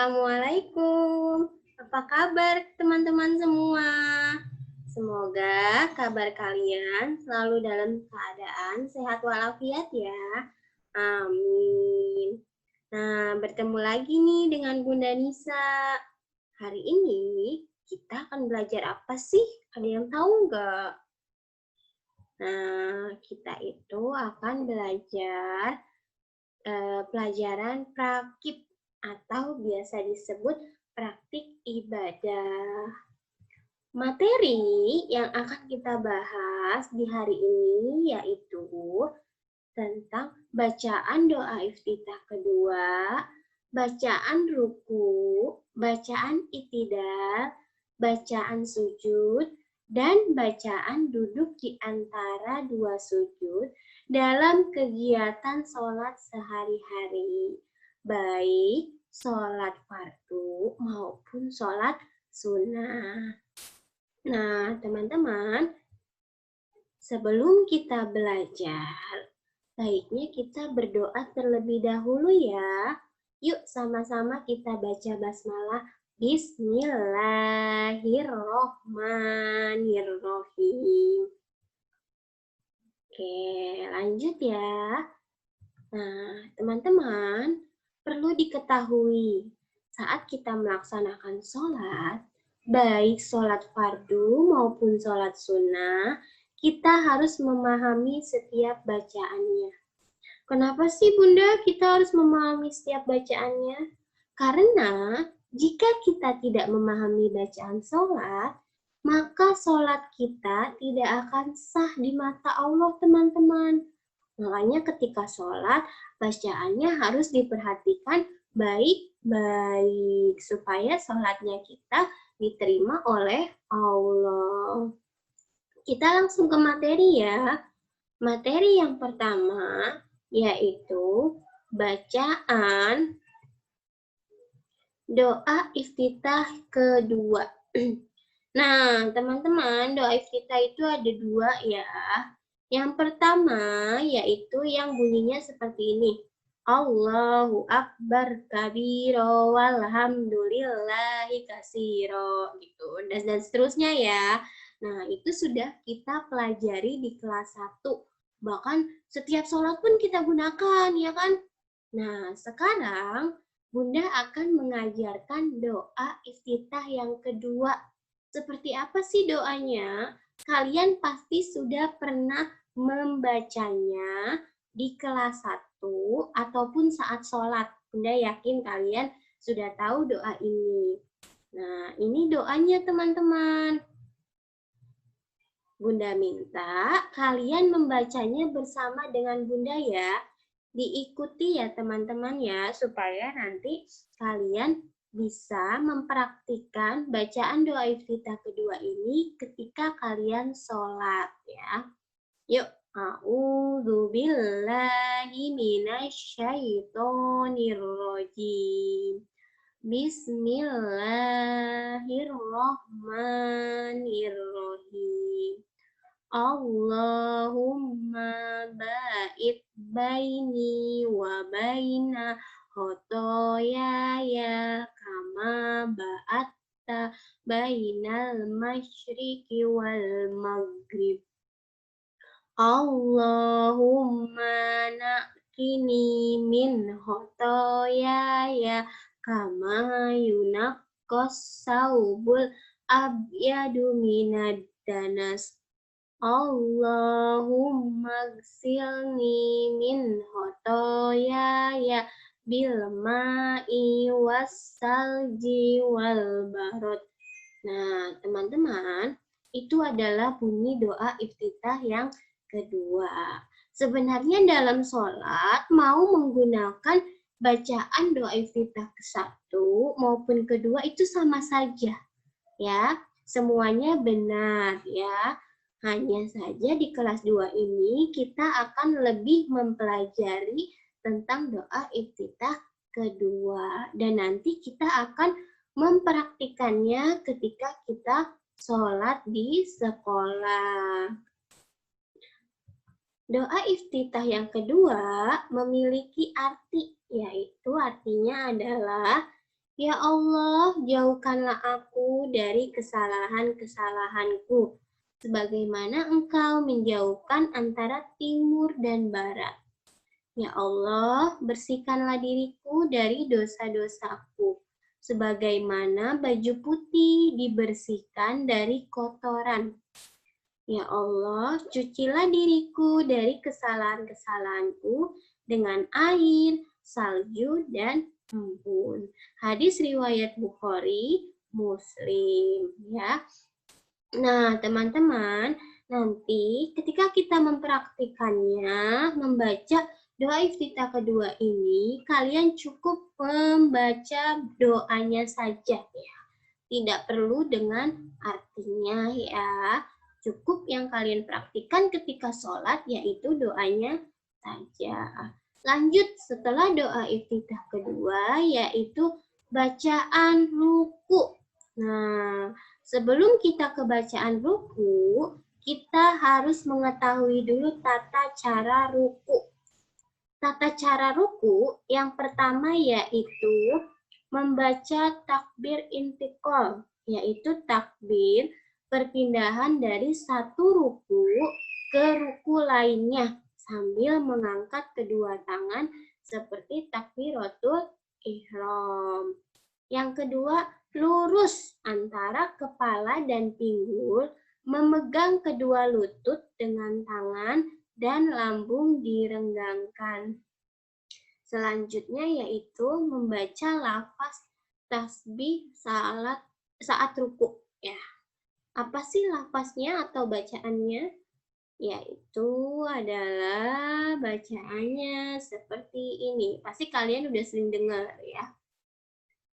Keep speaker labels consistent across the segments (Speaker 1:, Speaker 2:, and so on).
Speaker 1: Assalamualaikum. Apa kabar teman-teman semua? Semoga kabar kalian selalu dalam keadaan sehat walafiat ya. Amin. Nah, bertemu lagi nih dengan Bunda Nisa. Hari ini kita akan belajar apa sih? Ada yang tahu nggak? Nah, kita itu akan belajar pelajaran praktik atau biasa disebut praktik ibadah. Materi yang akan kita bahas di hari ini yaitu tentang bacaan doa iftitah kedua, bacaan ruku, bacaan itidal, bacaan sujud, dan bacaan duduk di antara dua sujud dalam kegiatan sholat sehari-hari, baik sholat fardu maupun sholat sunnah. Nah, teman-teman, sebelum kita belajar, baiknya kita berdoa terlebih dahulu ya. Yuk sama-sama kita baca basmalah. Bismillahirrohmanirrohim. Oke, lanjut ya. Nah, teman-teman, perlu diketahui saat kita melaksanakan sholat, baik sholat fardu maupun sholat sunnah, kita harus memahami setiap bacaannya. Kenapa sih Bunda kita harus memahami setiap bacaannya? Karena jika kita tidak memahami bacaan sholat, maka sholat kita tidak akan sah di mata Allah, teman-teman. Makanya ketika sholat, bacaannya harus diperhatikan baik-baik supaya sholatnya kita diterima oleh Allah. Kita langsung ke materi ya. Materi yang pertama yaitu bacaan doa iftitah kedua. Nah, teman-teman, doa iftitah itu ada dua ya. Yang pertama yaitu yang bunyinya seperti ini. Allahu Akbar kabiro walhamdulillahi kasiro gitu. Dan seterusnya ya. Nah, itu sudah kita pelajari di kelas 1. Bahkan setiap sholat pun kita gunakan, ya kan? Nah, sekarang Bunda akan mengajarkan doa iftitah yang kedua. Seperti apa sih doanya? Kalian pasti sudah pernah membacanya di kelas 1 ataupun saat sholat. Bunda yakin kalian sudah tahu doa ini. Nah, ini doanya teman-teman. Bunda minta kalian membacanya bersama dengan Bunda ya. Diikuti ya teman-teman ya, supaya nanti kalian bisa mempraktikkan bacaan doa iftitah kedua ini ketika kalian sholat ya. Yuk, a'udzu billahi minasyaitonir rajim. Bismillahirrahmanirrahim. Allahumma ba'id baini wa baina khotoyaya kama ba'atta bainal masyriqi wal maghrib. Allahumma naqini min khotoyaya kama yunaqqas saubul abyadu minad danas. Allahumma gsilni min khotoyaya bil ma'i wassalji wal barod. Nah, teman-teman, itu adalah bunyi doa iftitah yang kedua. Sebenarnya dalam sholat mau menggunakan bacaan doa iftitah ke-1 maupun kedua itu sama saja. Ya, semuanya benar ya. Hanya saja di kelas 2 ini kita akan lebih mempelajari tentang doa iftitah kedua. Dan nanti kita akan mempraktikannya ketika kita sholat di sekolah. Doa iftitah yang kedua memiliki arti, yaitu artinya adalah Ya Allah, jauhkanlah aku dari kesalahan-kesalahanku, sebagaimana Engkau menjauhkan antara timur dan barat. Ya Allah, bersihkanlah diriku dari dosa-dosaku, sebagaimana baju putih dibersihkan dari kotoran. Ya Allah, cucilah diriku dari kesalahan-kesalahanku dengan air, salju, dan embun. Hadis riwayat Bukhari, Muslim. Ya. Nah, teman-teman, nanti ketika kita mempraktikannya, membaca doa iftitah kedua ini, kalian cukup membaca doanya saja ya. Tidak perlu dengan artinya ya. Cukup yang kalian praktikkan ketika sholat yaitu doanya saja. Lanjut setelah doa iftitah kedua yaitu bacaan ruku. Nah, sebelum kita ke bacaan ruku, kita harus mengetahui dulu tata cara ruku. Tata cara ruku yang pertama yaitu membaca takbir intikal, yaitu takbir perpindahan dari satu ruku ke ruku lainnya sambil mengangkat kedua tangan seperti takbiratul ihram. Yang kedua, lurus antara kepala dan pinggul, memegang kedua lutut dengan tangan dan lambung direnggangkan. Selanjutnya yaitu membaca lafaz tasbih saat ruku. Ya, apa sih lafaznya atau bacaannya? Yaitu adzlah bacaannya seperti ini. Pasti kalian udah sering dengar ya.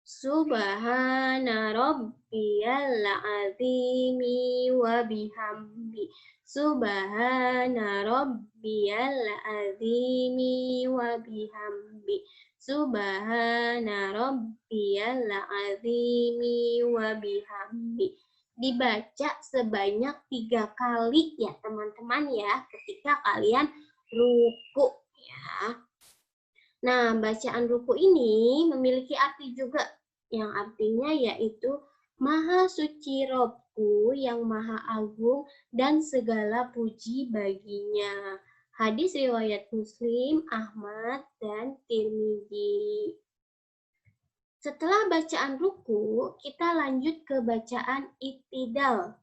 Speaker 1: Subhana rabbiyal azimi wa bihamdi. Subhana rabbiyal azimi wa bihamdi. Subhana rabbiyal azimi wa bihamdi. Dibaca sebanyak 3 kali ya teman-teman ya ketika kalian ruku ya. Nah, bacaan ruku ini memiliki arti juga yang artinya yaitu Maha Suci Robku yang Maha Agung dan segala puji baginya. Hadis riwayat Muslim, Ahmad, dan Tirmidzi. Setelah bacaan ruku, kita lanjut ke bacaan iktidal.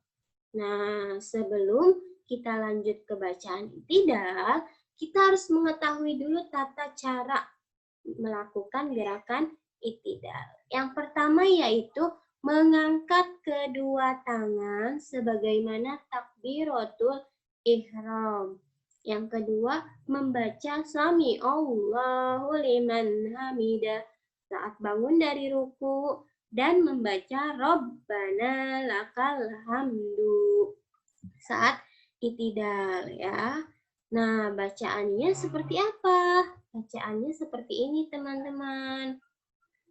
Speaker 1: Nah, sebelum kita lanjut ke bacaan iktidal, kita harus mengetahui dulu tata cara melakukan gerakan iktidal. Yang pertama yaitu mengangkat kedua tangan sebagaimana takbiratul ihram. Yang kedua, membaca Sami Allahu liman hamidah saat bangun dari ruku dan membaca Rabbana lakal hamdu saat iktidal ya. Nah, bacaannya seperti apa? Bacaannya seperti ini, teman-teman.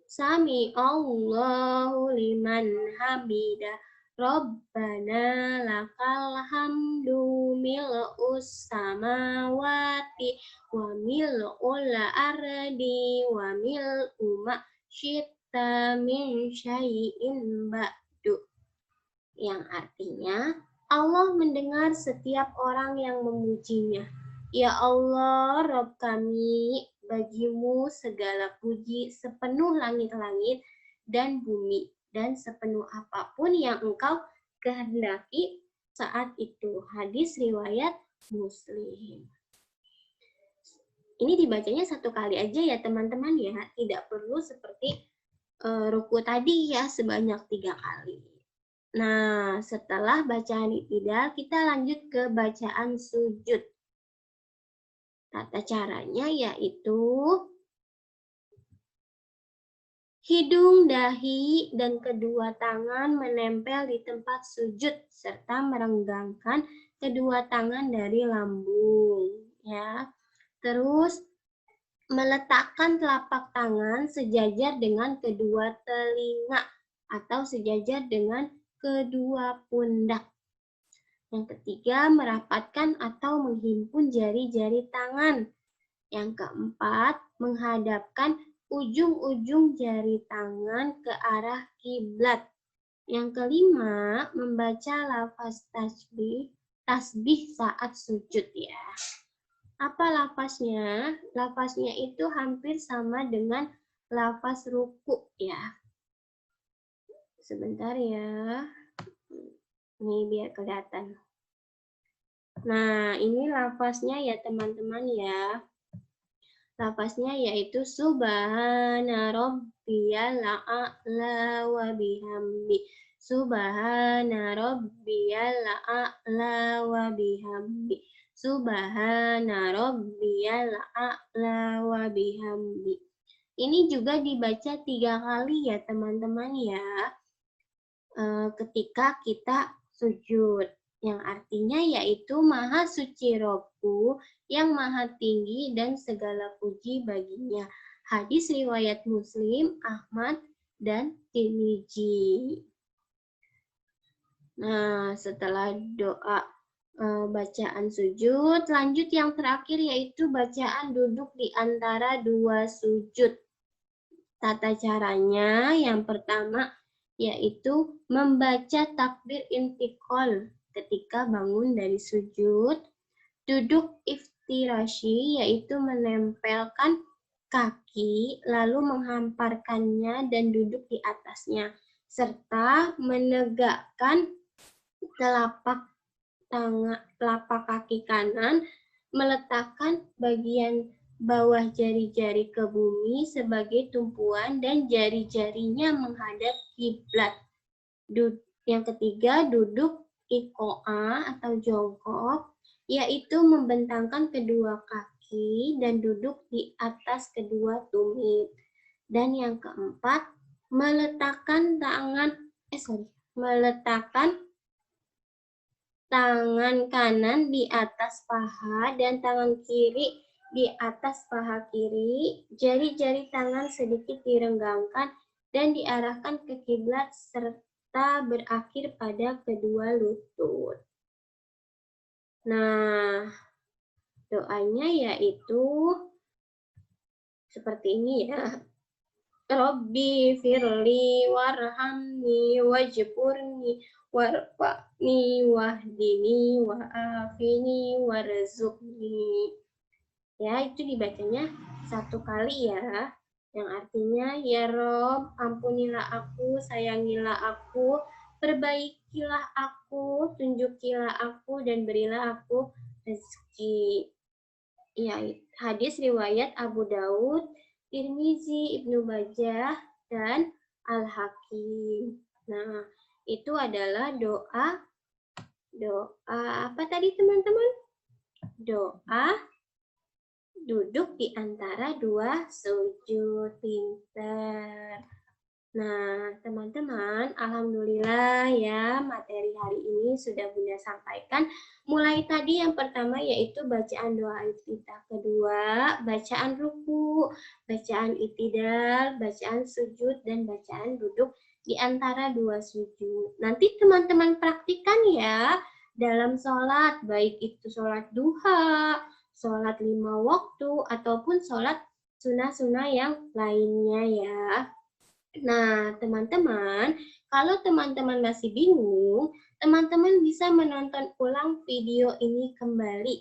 Speaker 1: Sami Allahu liman hamidah. Rabbana lakal hamdu mil'us samawati wa mil'ul ardi wa mil'u ma syi'ta min syai'in ba'du. Yang artinya Allah mendengar setiap orang yang memujinya. Ya Allah, Rabb kami, bagimu segala puji sepenuh langit-langit dan bumi, dan sepenuh apapun yang engkau kehendaki saat itu. Hadis riwayat Muslim. Ini dibacanya satu kali aja ya teman-teman ya, tidak perlu seperti ruku tadi ya sebanyak 3 kali. Nah, setelah bacaan iktidal, kita lanjut ke bacaan sujud. Tata caranya yaitu hidung, dahi, dan kedua tangan menempel di tempat sujud serta merenggangkan kedua tangan dari lambung. Ya, terus meletakkan telapak tangan sejajar dengan kedua telinga atau sejajar dengan kedua pundak. Yang ketiga, merapatkan atau menghimpun jari-jari tangan. Yang keempat, menghadapkan ujung-ujung jari tangan ke arah kiblat. Yang kelima, membaca lafaz tasbih saat sujud ya. Apa lafaznya? Lafaznya itu hampir sama dengan lafaz ruku ya. Sebentar ya. Ini biar kelihatan. Nah, ini lafaznya ya teman-teman ya. Lafaznya yaitu Subhana rabbiyal a'la wa bihamdi. Subhana rabbiyal a'la wa bihamdi. Subhana rabbiyal a'la wa bihamdi. Ini juga dibaca 3 kali ya teman-teman ya. Ketika kita sujud. Yang artinya yaitu Maha Suci Robku yang Maha Tinggi dan segala puji baginya. Hadis riwayat Muslim, Ahmad, dan Tirmizi. Nah, setelah doa bacaan sujud, lanjut yang terakhir yaitu bacaan duduk di antara 2 sujud. Tata caranya yang pertama yaitu membaca takbir intiqal ketika bangun dari sujud, duduk iftirashi yaitu menempelkan kaki lalu menghamparkannya dan duduk di atasnya, serta menegakkan telapak kaki kanan, meletakkan bagian bawah jari-jari ke bumi sebagai tumpuan dan jari-jarinya menghadap kiblat. Yang ketiga, duduk iqo'ah atau jongkok, yaitu membentangkan kedua kaki dan duduk di atas kedua tumit. Dan yang keempat, meletakkan tangan kanan di atas paha dan tangan kiri di atas paha kiri, jari-jari tangan sedikit direnggangkan dan diarahkan ke kiblat serta berakhir pada kedua lutut. Nah, doanya yaitu seperti ini ya. Rabbi firli warhamni wajburni warfa'ni wahdini wa'afini warzuqni. Ya, itu dibacanya 1 kali ya. Yang artinya, ya Rob, ampunilah aku, sayangilah aku, perbaikilah aku, tunjukilah aku, dan berilah aku rezeki. Ya, hadis riwayat Abu Daud, Tirmizi, Ibnu Majah, dan Al-Hakim. Nah, itu adalah doa apa tadi teman-teman? Doa duduk di antara 2 sujud. Pinter. Nah, teman-teman, alhamdulillah ya materi hari ini sudah Bunda sampaikan. Mulai tadi yang pertama yaitu bacaan doa iftitah, kedua bacaan ruku, bacaan itidal, bacaan sujud, dan bacaan duduk di antara 2 sujud. Nanti teman-teman praktikan ya dalam sholat, baik itu sholat duha, sholat 5 waktu, ataupun sholat sunnah-sunnah yang lainnya ya. Nah, teman-teman, kalau teman-teman masih bingung, teman-teman bisa menonton ulang video ini kembali.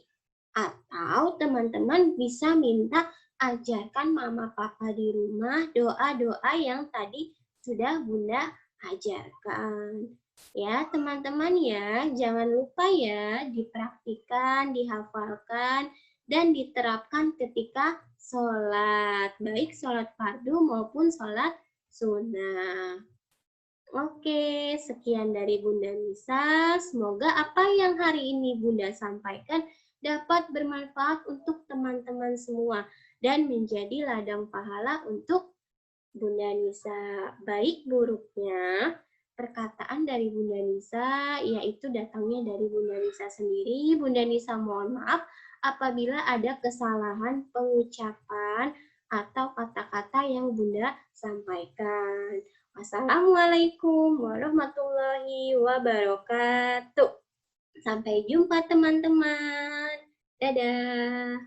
Speaker 1: Atau teman-teman bisa minta ajarkan mama papa di rumah doa-doa yang tadi sudah Bunda ajarkan. Ya, teman-teman ya, jangan lupa ya dipraktikkan, dihafalkan, dan diterapkan ketika sholat, baik sholat fardu maupun sholat sunnah. Oke, sekian dari Bunda Nisa. Semoga apa yang hari ini Bunda sampaikan dapat bermanfaat untuk teman-teman semua dan menjadi ladang pahala untuk Bunda Nisa. Baik buruknya, perkataan dari Bunda Nisa yaitu datangnya dari Bunda Nisa sendiri. Bunda Nisa mohon maaf apabila ada kesalahan pengucapan atau kata-kata yang Bunda sampaikan. Wassalamualaikum warahmatullahi wabarakatuh. Sampai jumpa teman-teman. Dadah.